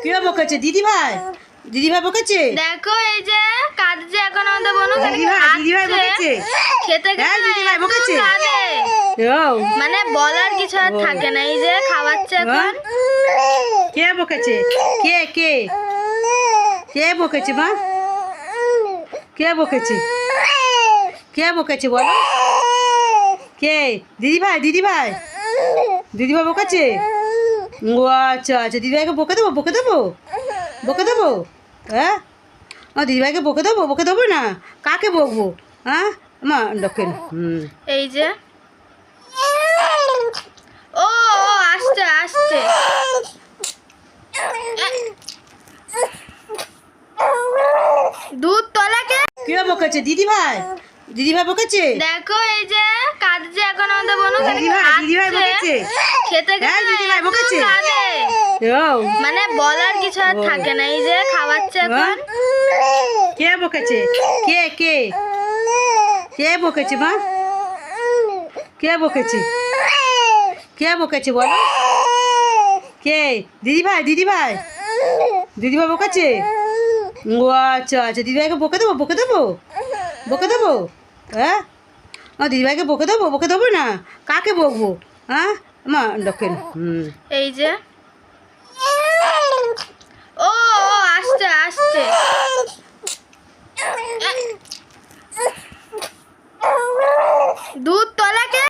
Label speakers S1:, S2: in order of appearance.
S1: কে বকেছে? দিদি ভাই বকেছে।
S2: দেখো এই যে কাঁদছে এখন আমাদের বোন
S1: দিদি ভাই বকেছে।
S2: খেতে
S1: হ্যাঁ দিদি ভাই বকেছে। ও
S2: মানে বলার কিছু আর থাকে না, এই যে খাওয়াচ্ছে এখন।
S1: কে বকেছে? কে কে কে বকেছে মা? কে বকেছে? কে বকেছে বলো? কে? দিদি ভাই বকেছে। ও আচ্ছা আচ্ছা, দিদিভাইকে বকে দেবো হ্যাঁ? দিদিভাইকে বকে দেবো না, কাকে বকবো? হ্যাঁ মা ডকেন।
S2: এই যে ও আসছে দুধ তলাকে।
S1: কে বকেছে? দিদি ভাই বকেছে।
S2: দেখো এই যে কাঁদছে এখন আমাদের বোন
S1: দিদি ভাই বকেছে।
S2: খেতে
S1: হ্যাঁ দিদি ভাই বকেছে। ও
S2: মানে বলার কিছু আর থাকে না, এই যে খাওয়াচ্ছে এখন।
S1: কে বকেছে? কে কে কে বকেছে মা? কে বকেছে? কে বকেছে বলো? কে? দিদি ভাই বকেছে। ও আচ্ছা আচ্ছা, দিদিভাইকে বকে দেবো হ্যাঁ? দিদিভাইকে বকে দেবো না, কাকে বকবো? হ্যাঁ মা ডকেন।
S2: এই যে